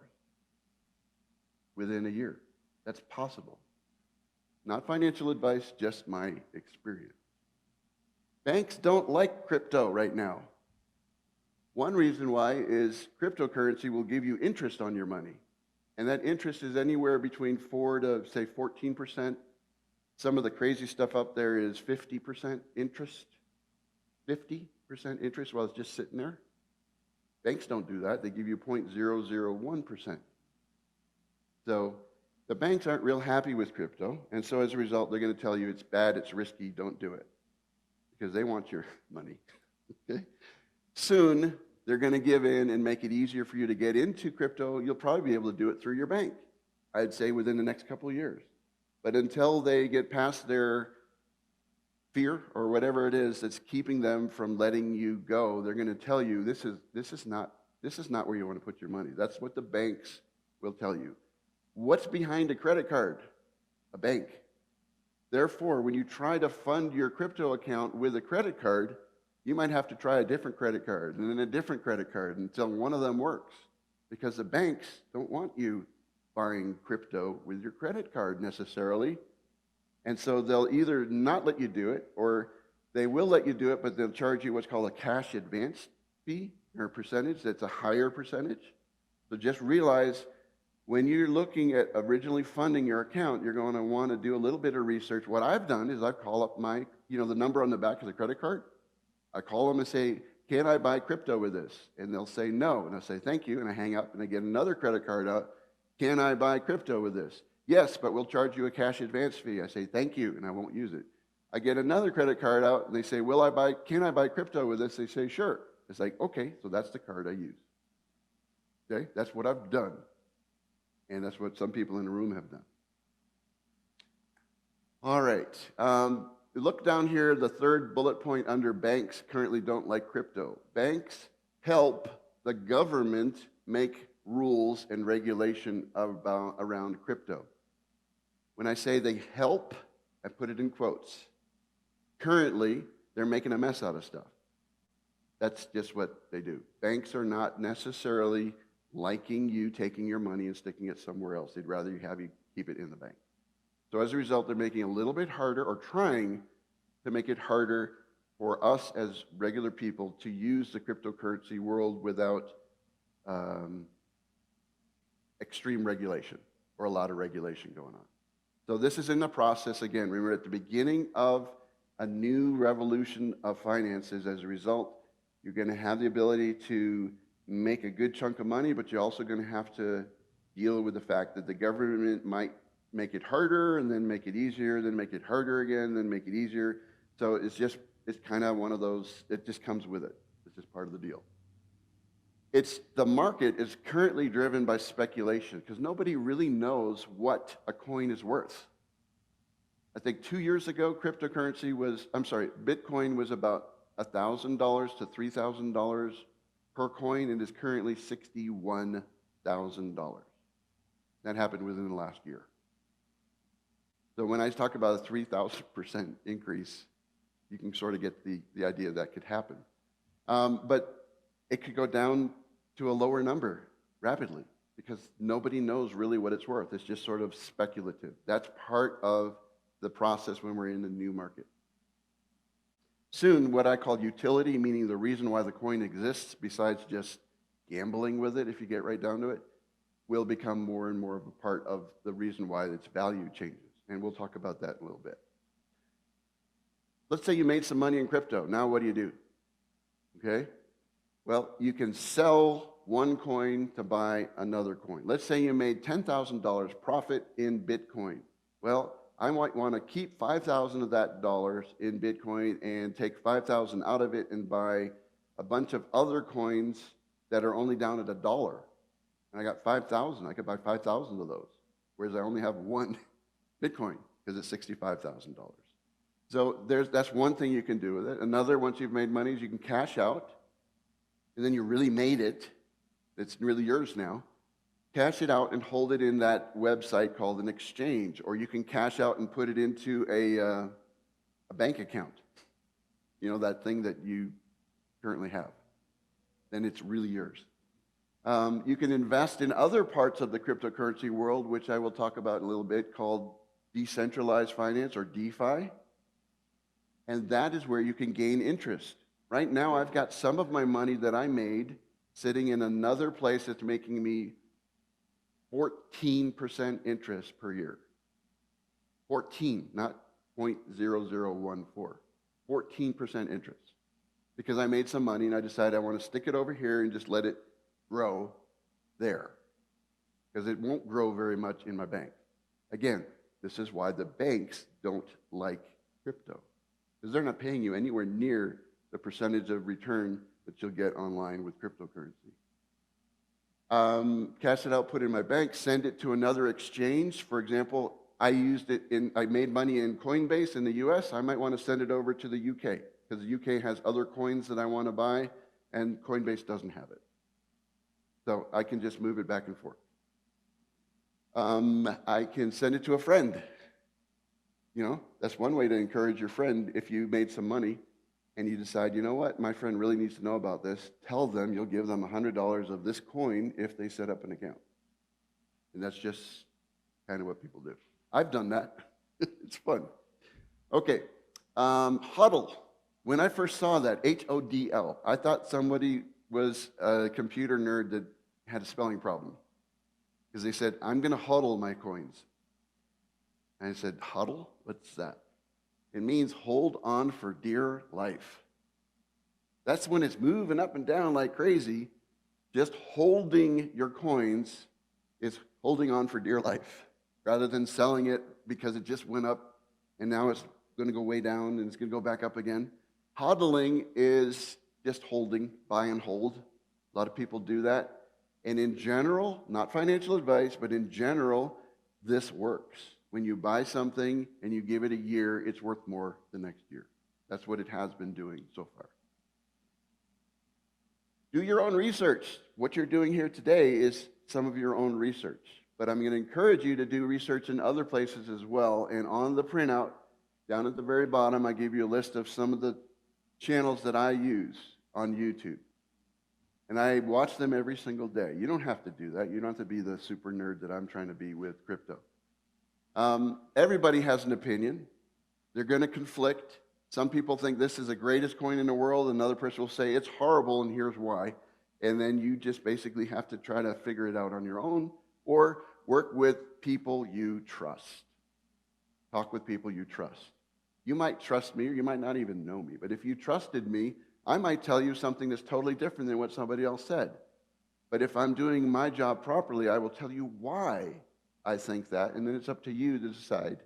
S2: within a year. That's possible. Not financial advice, just my experience. Banks don't like crypto right now. One reason why is cryptocurrency will give you interest on your money. And that interest is anywhere between 4 to, say, 14%. Some of the crazy stuff up there is 50% interest. 50% interest while it's just sitting there. Banks don't do that. They give you 0.001%. So the banks aren't real happy with crypto, and so as a result, they're going to tell you it's bad, it's risky, don't do it, because they want your money. Okay? Soon, they're going to give in and make it easier for you to get into crypto. You'll probably be able to do it through your bank, I'd say within the next couple of years. But until they get past their fear or whatever it is that's keeping them from letting you go, they're going to tell you this is not where you want to put your money. That's what the banks will tell you. What's behind a credit card? A bank. Therefore, when you try to fund your crypto account with a credit card, you might have to try a different credit card and then a different credit card until one of them works, because the banks don't want you buying crypto with your credit card necessarily. And so they'll either not let you do it, or they will let you do it, but they'll charge you what's called a cash advance fee or percentage. That's a higher percentage. So just realize when you're looking at originally funding your account, you're going to want to do a little bit of research. What I've done is I've called up my, the number on the back of the credit card. I call them and say, can I buy crypto with this? And they'll say no. And I say, thank you. And I hang up and I get another credit card out. Can I buy crypto with this? Yes, but we'll charge you a cash advance fee. I say, thank you, and I won't use it. I get another credit card out, and they say, can I buy crypto with this? They say, sure. It's like, okay, so that's the card I use. Okay, that's what I've done. And that's what some people in the room have done. All right. Look down here, the third bullet point under banks currently don't like crypto. Banks help the government make rules and regulation around crypto. When I say they help, I put it in quotes. Currently, they're making a mess out of stuff. That's just what they do. Banks are not necessarily liking you taking your money and sticking it somewhere else. They'd rather have you keep it in the bank. So as a result, they're making it a little bit harder, or trying to make it harder for us as regular people to use the cryptocurrency world without extreme regulation or a lot of regulation going on. So this is in the process. Again, we're at the beginning of a new revolution of finances. As a result, you're going to have the ability to make a good chunk of money, but you're also going to have to deal with the fact that the government might make it harder and then make it easier, then make it harder again, then make it easier. So it's kind of one of those, it just comes with it. It's just part of the deal. The market is currently driven by speculation because nobody really knows what a coin is worth. I think 2 years ago, Bitcoin was about $1,000 to $3,000 per coin, and is currently $61,000. That happened within the last year. So when I talk about a 3,000% increase, you can sort of get the idea that could happen. But it could go down to a lower number rapidly because nobody knows really what it's worth. It's just sort of speculative. That's part of the process when we're in the new market. Soon, what I call utility, meaning the reason why the coin exists, besides just gambling with it, if you get right down to it, will become more and more of a part of the reason why its value changes. And we'll talk about that in a little bit. Let's say you made some money in crypto. Now what do? Okay? Well, you can sell one coin to buy another coin. Let's say you made $10,000 profit in Bitcoin. Well, I might want to keep $5,000 of that dollars in Bitcoin and take $5,000 out of it and buy a bunch of other coins that are only down at $1. And I got 5,000. I could buy 5,000 of those, whereas I only have one Bitcoin because it's $65,000. So that's one thing you can do with it. Another, once you've made money, is you can cash out, and then you really made it. It's really yours now. Cash it out and hold it in that website called an exchange, or you can cash out and put it into a bank account. You know, that thing that you currently have. Then it's really yours. You can invest in other parts of the cryptocurrency world, which I will talk about in a little bit, called decentralized finance, or DeFi. And that is where you can gain interest. Right now, I've got some of my money that I made sitting in another place that's making me 14% interest per year. 14, not 0.0014, 14% interest. Because I made some money and I decided I want to stick it over here and just let it grow there. Because it won't grow very much in my bank. Again, this is why the banks don't like crypto. Because they're not paying you anywhere near the percentage of return that you'll get online with cryptocurrency. Cash it out, put it in my bank, send it to another exchange. For example, I made money in Coinbase in the US. I might want to send it over to the UK because the UK has other coins that I want to buy and Coinbase doesn't have it. So I can just move it back and forth. I can send it to a friend. You know, that's one way to encourage your friend. If you made some money and you decide, you know what, my friend really needs to know about this, tell them you'll give them $100 of this coin if they set up an account. And that's just kind of what people do. I've done that. It's fun. Okay, HODL. When I first saw that, HODL, I thought somebody was a computer nerd that had a spelling problem. Because they said, I'm going to HODL my coins. And I said, HODL? What's that? It means hold on for dear life. That's when it's moving up and down like crazy. Just holding your coins is holding on for dear life, rather than selling it because it just went up and now it's going to go way down and it's going to go back up again. HODLing is just holding, buy and hold. A lot of people do that. And in general, not financial advice, but in general, this works. When you buy something and you give it a year, it's worth more the next year. That's what it has been doing so far. Do your own research. What you're doing here today is some of your own research. But I'm going to encourage you to do research in other places as well. And on the printout, down at the very bottom, I give you a list of some of the channels that I use on YouTube. And I watch them every single day. You don't have to do that. You don't have to be the super nerd that I'm trying to be with crypto. Everybody has an opinion. They're going to conflict. Some people think this is the greatest coin in the world. Another person will say it's horrible and here's why. And then you just basically have to try to figure it out on your own or work with people you trust. Talk with people you trust. You might trust me or you might not even know me. But if you trusted me, I might tell you something that's totally different than what somebody else said. But if I'm doing my job properly, I will tell you why I think that, and then it's up to you to decide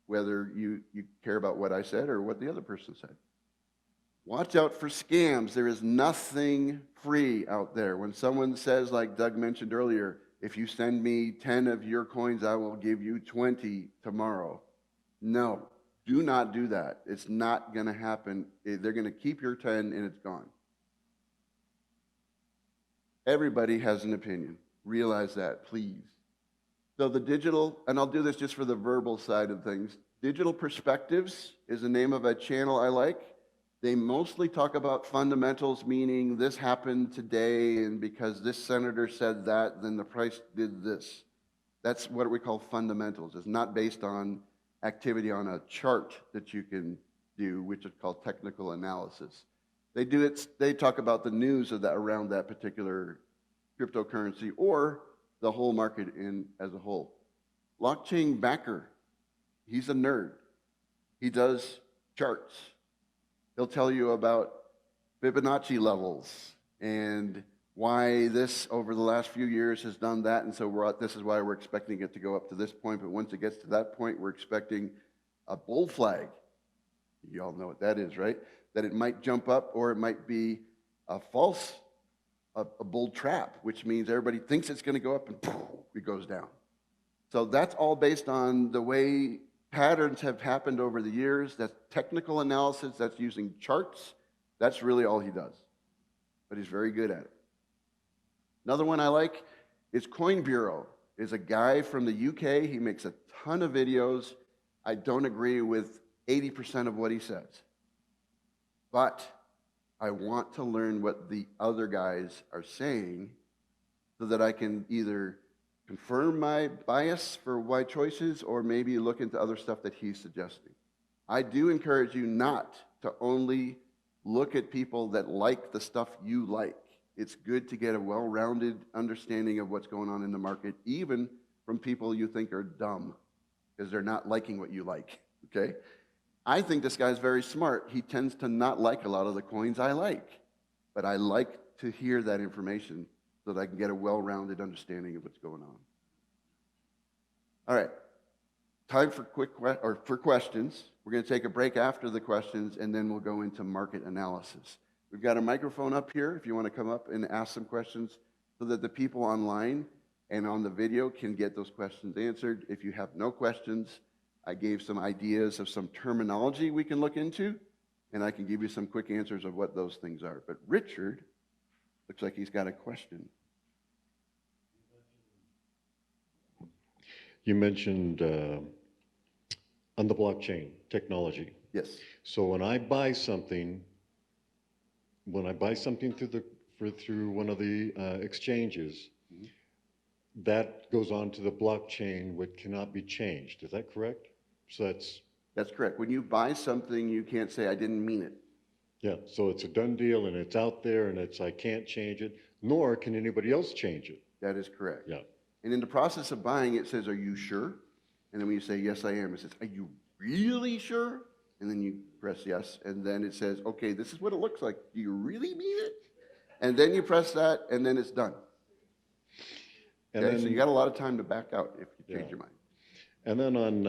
S2: whether you care about what I said or what the other person said. Watch out for scams. There is nothing free out there. When someone says, like Doug mentioned earlier, if you send me 10 of your coins, I will give you 20 tomorrow. No. Do not do that. It's not going to happen. They're going to keep your 10 and it's gone. Everybody has an opinion. Realize that, please. So the digital, and I'll do this just for the verbal side of things, Digital Perspectives is the name of a channel I like. They mostly talk about fundamentals, meaning this happened today, and because this senator said that, then the price did this. That's what we call fundamentals. It's not based on activity on a chart that you can do, which is called technical analysis. They talk about the news of that around that particular cryptocurrency or the whole market as a whole. Blockchain Backer, he's a nerd. He does charts. He'll tell you about Fibonacci levels and why this over the last few years has done that, and so this is why we're expecting it to go up to this point, but once it gets to that point, we're expecting a bull flag. You all know what that is, right? That it might jump up or it might be a bull trap, which means everybody thinks it's going to go up and poof, it goes down. So that's all based on the way patterns have happened over the years. That's technical analysis, that's using charts. That's really all he does, but he's very good at it. Another one I like is Coin Bureau. Is a guy from the UK. He makes a ton of videos. I don't agree with 80% of what he says, but I want to learn what the other guys are saying so that I can either confirm my bias for my choices or maybe look into other stuff that he's suggesting. I do encourage you not to only look at people that like the stuff you like. It's good to get a well-rounded understanding of what's going on in the market, even from people you think are dumb, because they're not liking what you like, okay? I think this guy's very smart. He tends to not like a lot of the coins I like, but I like to hear that information so that I can get a well-rounded understanding of what's going on. All right, time for for questions. We're going to take a break after the questions, and then we'll go into market analysis. We've got a microphone up here if you want to come up and ask some questions so that the people online and on the video can get those questions answered. If you have no questions, I gave some ideas of some terminology we can look into, and I can give you some quick answers of what those things are. But Richard looks like he's got a question.
S3: You mentioned on the blockchain technology.
S2: Yes.
S3: So when I buy something through one of the exchanges, that goes on to the blockchain, which cannot be changed. Is that correct? So
S2: That's correct. When you buy something, you can't say, I didn't mean it.
S3: yeah. So it's a done deal, and it's out there, and I can't change it, nor can anybody else change it.
S2: That is correct.
S3: Yeah.
S2: And in the process of buying, it says, are you sure? And then when you say, yes, I am, it says, are you really sure? And then you press yes, and then it says, okay, this is what it looks like. Do you really mean it? And then you press that, and then it's done.
S3: And
S2: Okay,
S3: then,
S2: so you got a lot of time to back out if you change
S3: Yeah.
S2: your mind.
S3: And then on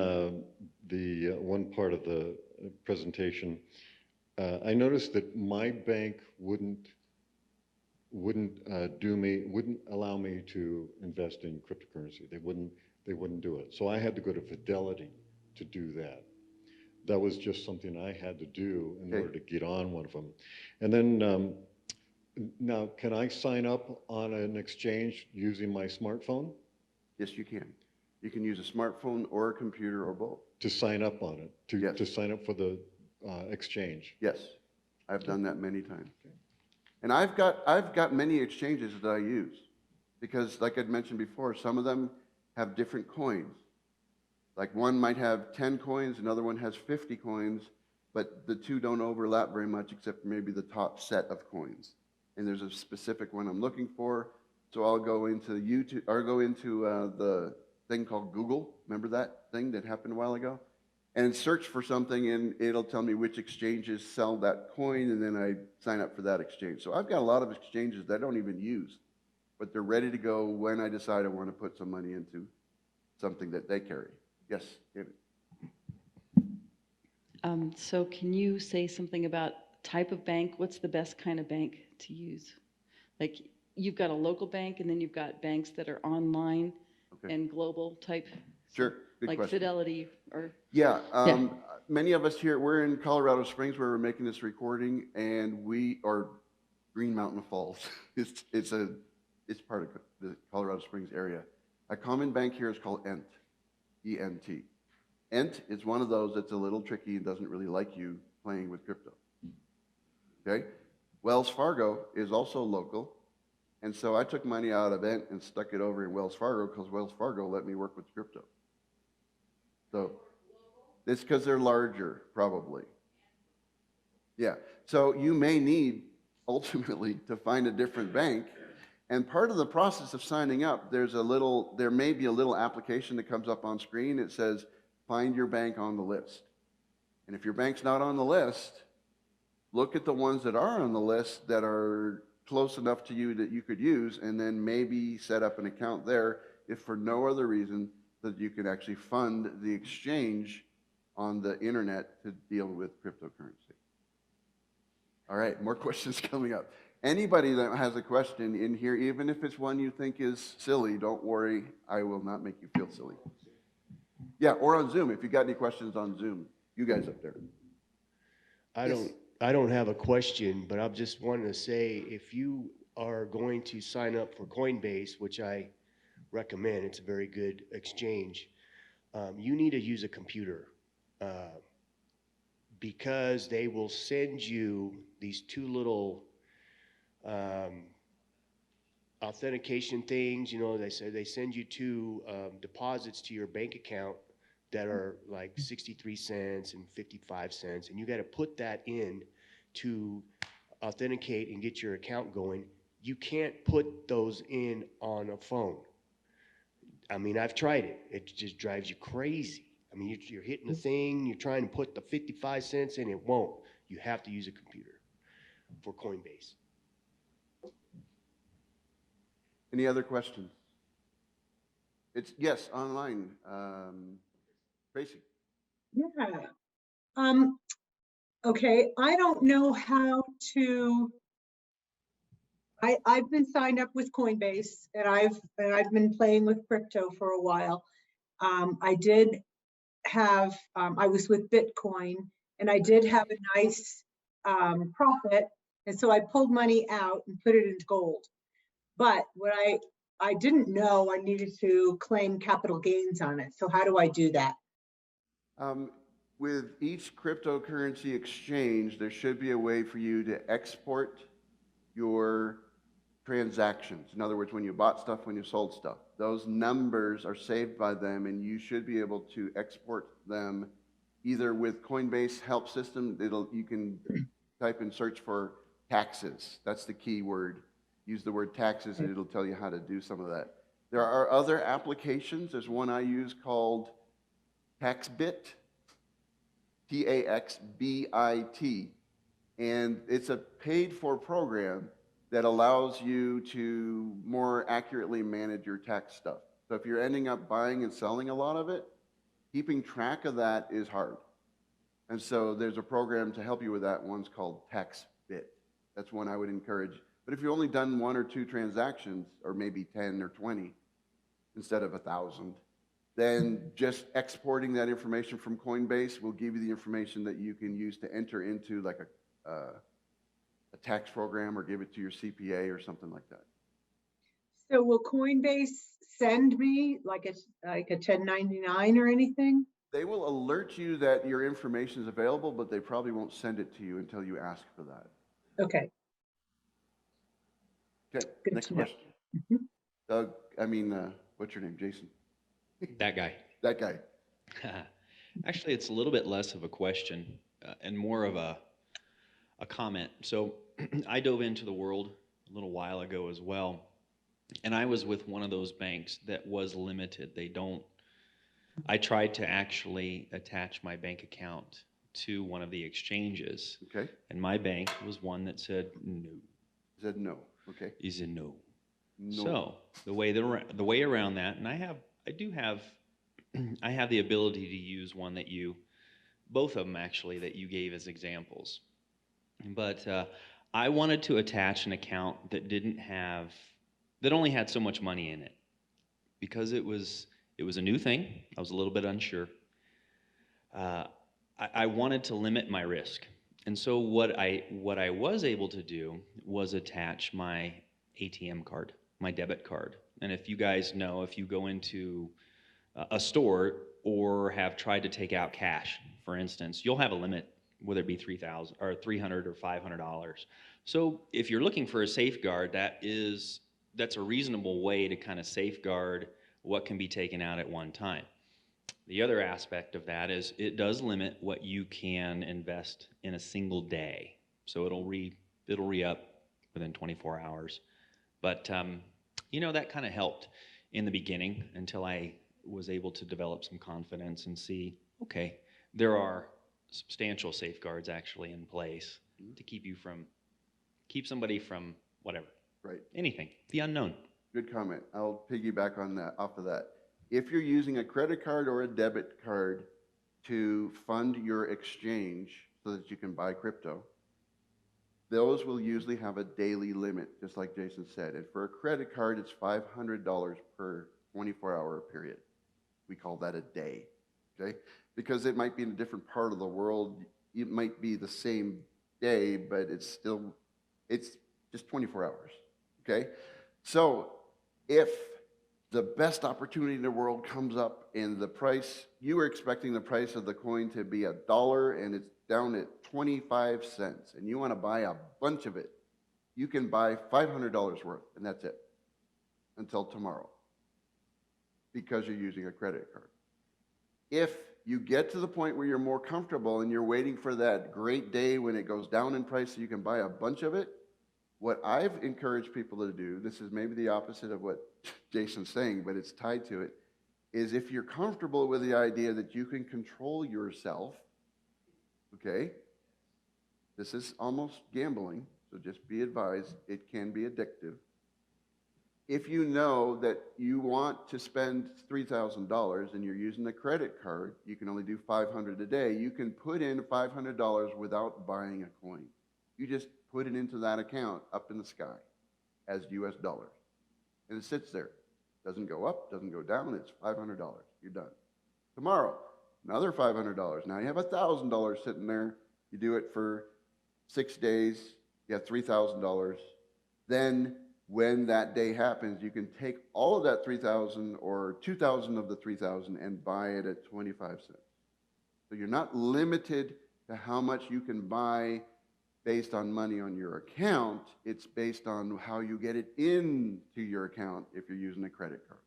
S3: the one part of the presentation, I noticed that my bank wouldn't allow me to invest in cryptocurrency. They wouldn't do it. So I had to go to Fidelity to do that. That was just something I had to do in
S2: Okay.
S3: order to get on one of them. And then now, can I sign up on an exchange using my smartphone
S2: Yes, you can. You can use a smartphone or a computer or both.
S3: to sign up on it,
S2: Yes.
S3: to sign up for the exchange?
S2: Yes, I've done that many times. And I've got many exchanges that I use because, like I'd mentioned before, some of them have different coins. Like one might have 10 coins, another one has 50 coins, but the two don't overlap very much except maybe the top set of coins. And there's a specific one I'm looking for, so I'll go into YouTube, or go into the thing called Google. Remember that thing that happened a while ago? And search for something, and it'll tell me which exchanges sell that coin, and then I sign up for that exchange. So I've got a lot of exchanges that I don't even use, but they're ready to go when I decide I want to put some money into something that they carry. Yes, David.
S4: So can you say something about type of bank? What's the best kind of bank to use? Like, you've got a local bank, and then you've got banks that are online
S2: Okay.
S4: and global type.
S2: Sure, good
S4: like
S2: question.
S4: Fidelity or.
S2: Yeah, many of us here, we're in Colorado Springs where we're making this recording, and or Green Mountain Falls. It's part of the Colorado Springs area. A common bank here is called ENT, E-N-T. ENT is one of those that's a little tricky and doesn't really like you playing with crypto. Okay? Wells Fargo is also local, and so I took money out of ENT and stuck it over in Wells Fargo because Wells Fargo let me work with crypto. So it's because they're larger, probably. Yeah. So you may need, ultimately, to find a different bank. And part of the process of signing up, there may be a little application that comes up on screen. It says, find your bank on the list. And if your bank's not on the list, look at the ones that are on the list that are close enough to you that you could use, and then maybe set up an account there, if for no other reason that you can actually fund the exchange on the internet to deal with cryptocurrency. All right, more questions coming up. Anybody that has a question in here, even if it's one you think is silly, don't worry, I will not make you feel silly. Yeah, or on Zoom, if you got any questions on Zoom, you guys up there.
S1: I don't have a question, but I just wanted to say, if you are going to sign up for Coinbase, which I recommend, it's a very good exchange, you need to use a computer because they will send you these two little authentication things. You know, they send you two deposits to your bank account that are like 63 cents and 55 cents, and you got to put that in to authenticate and get your account going. You can't put those in on a phone. I mean, I've tried it. It just drives you crazy. I mean, you're hitting the thing, you're trying to put the 55 cents in, it won't. You have to use a computer for Coinbase.
S2: Any other questions? It's, yes, online. Tracy?
S5: Yeah. Um, okay, I don't know how to, I've been signed up with Coinbase and I've been playing with crypto for a while. I did have, I was with Bitcoin and I did have a nice profit. And so I pulled money out and put it into gold. But what I didn't know I needed to claim capital gains on it. So how do I do that?
S2: With each cryptocurrency exchange, there should be a way for you to export your transactions. In other words, when you bought stuff, when you sold stuff, those numbers are saved by them, and you should be able to export them either with Coinbase help system. You can type and search for taxes. That's the key word. Use the word taxes, and it'll tell you how to do some of that. There are other applications. There's one I use called Taxbit, Taxbit, and it's a paid-for program that allows you to more accurately manage your tax stuff. So if you're ending up buying and selling a lot of it, keeping track of that is hard. And so there's a program to help you with that. One's called Taxbit. That's one I would encourage. But if you've only done 1 or 2 transactions, or maybe 10 or 20 instead of 1,000, then just exporting that information from Coinbase will give you the information that you can use to enter into like a tax program or give it to your CPA or something like that.
S5: So will Coinbase send me like a 1099 or anything?
S2: They will alert you that your information is available, but they probably won't send it to you until you ask for that.
S5: Okay.
S2: Okay,
S5: Good
S2: next
S5: to know.
S2: question.
S5: Mhm.
S2: Doug, what's your name, Jason?
S6: That guy.
S2: That guy.
S6: Actually, it's a little bit less of a question and more of a comment. So I dove into the world a little while ago as well, and I was with one of those banks that was limited. I tried to actually attach my bank account to one of the exchanges,
S2: Okay.
S6: and my bank was one that said no.
S2: Said no. Okay.
S6: He said no.
S2: No.
S6: So the way around that, and I have the ability to use one that both of them actually that you gave as examples. But I wanted to attach an account that only had so much money in it, because it was a new thing. I was a little bit unsure. I wanted to limit my risk, and so what I was able to do was attach my ATM card, my debit card. And if you guys know, if you go into a store or have tried to take out cash, for instance, you'll have a limit, whether it be $3,000 or $300 or $500. So if you're looking for a safeguard, that's a reasonable way to kind of safeguard what can be taken out at one time. The other aspect of that is it does limit what you can invest in a single day. So it'll re-up within 24 hours. But that kind of helped in the beginning until I was able to develop some confidence and see, okay, there are substantial safeguards actually in place to keep somebody from whatever.
S2: Right.
S6: Anything, the unknown.
S2: Good comment. I'll piggyback on that, off of that. If you're using a credit card or a debit card to fund your exchange so that you can buy crypto, those will usually have a daily limit, just like Jason said. And for a credit card, it's $500 per 24-hour period. We call that a day, okay? Because it might be in a different part of the world. It might be the same day, but it's just 24 hours, okay? So if the best opportunity in the world comes up and you were expecting the price of the coin to be $1 and it's down at 25 cents and you want to buy a bunch of it, you can buy $500 worth and that's it until tomorrow because you're using a credit card. If you get to the point where you're more comfortable and you're waiting for that great day when it goes down in price so you can buy a bunch of it, what I've encouraged people to do, this is maybe the opposite of what Jason's saying, but it's tied to it, is if you're comfortable with the idea that you can control yourself, okay? This is almost gambling, so just be advised, it can be addictive. If you know that you want to spend $3,000 and you're using a credit card, you can only do $500 a day. You can put in $500 without buying a coin. You just put it into that account up in the sky as US dollars. And it sits there. Doesn't go up, doesn't go down, it's $500. You're done. Tomorrow, another $500. Now you have $1,000 sitting there. You do it for 6 days, you have $3,000. Then when that day happens, you can take all of that 3,000 or 2,000 of the 3,000 and buy it at 25 cents. So you're not limited to how much you can buy based on money on your account. It's based on how you get it into your account if you're using a credit card.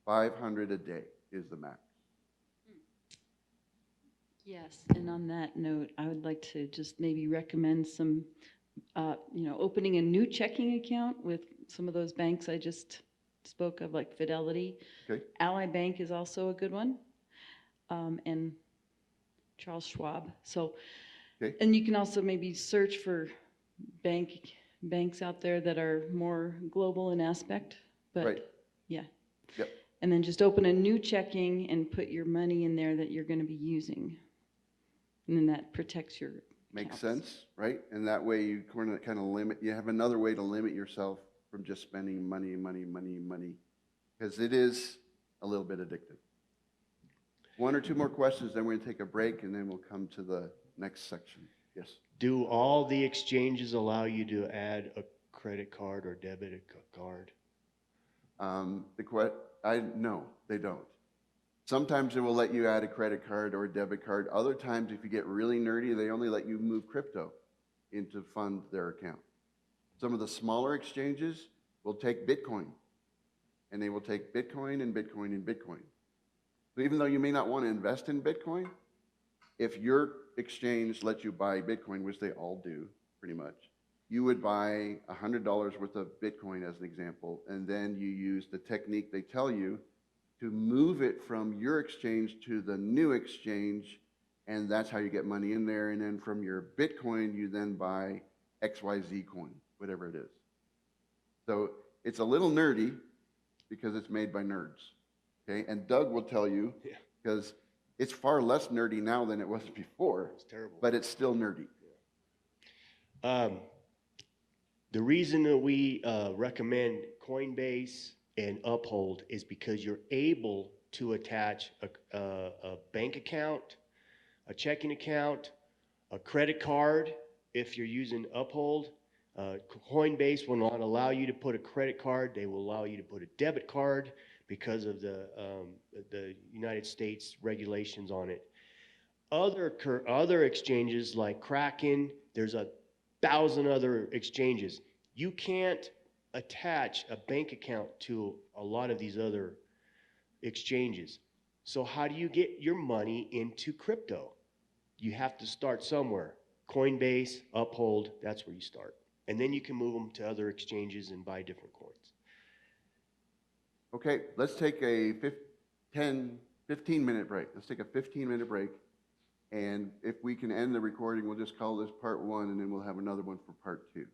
S2: 500 a day is the max.
S4: Yes, and on that note, I would like to just maybe recommend some, opening a new checking account with some of those banks I just spoke of, like Fidelity.
S2: Okay.
S4: Ally Bank is also a good one, and Charles Schwab. So,
S2: Okay.
S4: and you can also maybe search for banks out there that are more global in aspect. But
S2: Right.
S4: yeah.
S2: Yep.
S4: And then just open a new checking and put your money in there that you're going to be using. And then that protects your
S2: Makes
S4: accounts.
S2: sense, right? And that way you kind of limit, you have another way to limit yourself from just spending money, because it is a little bit addictive. One or two more questions, then we're going to take a break, and then we'll come to the next section. Yes?
S1: Do all the exchanges allow you to add a credit card or debit card?
S2: No, they don't. Sometimes it will let you add a credit card or a debit card. Other times, if you get really nerdy, they only let you move crypto into fund their account. Some of the smaller exchanges will take Bitcoin, and they will take Bitcoin and Bitcoin and Bitcoin. So even though you may not want to invest in Bitcoin, if your exchange lets you buy Bitcoin, which they all do pretty much, you would buy $100 worth of Bitcoin as an example, and then you use the technique they tell you to move it from your exchange to the new exchange, and that's how you get money in there. And then from your Bitcoin, you then buy XYZ coin, whatever it is. So it's a little nerdy because it's made by nerds, okay? And Doug will tell you, because it's far less nerdy now than it was before.
S1: It's terrible.
S2: But it's still nerdy.
S1: The reason that we recommend Coinbase and Uphold is because you're able to attach a bank account, a checking account, a credit card. If you're using Uphold, Coinbase will not allow you to put a credit card. They will allow you to put a debit card because of the United States regulations on it. Other exchanges like Kraken, there's 1,000 other exchanges. You can't attach a bank account to a lot of these other exchanges. So how do you get your money into crypto? You have to start somewhere. Coinbase, Uphold, that's where you start. And then you can move them to other exchanges and buy different coins.
S2: Okay, let's take a 15-minute break. Let's take a 15-minute break. And if we can end the recording, we'll just call this part 1, and then we'll have another one for part 2.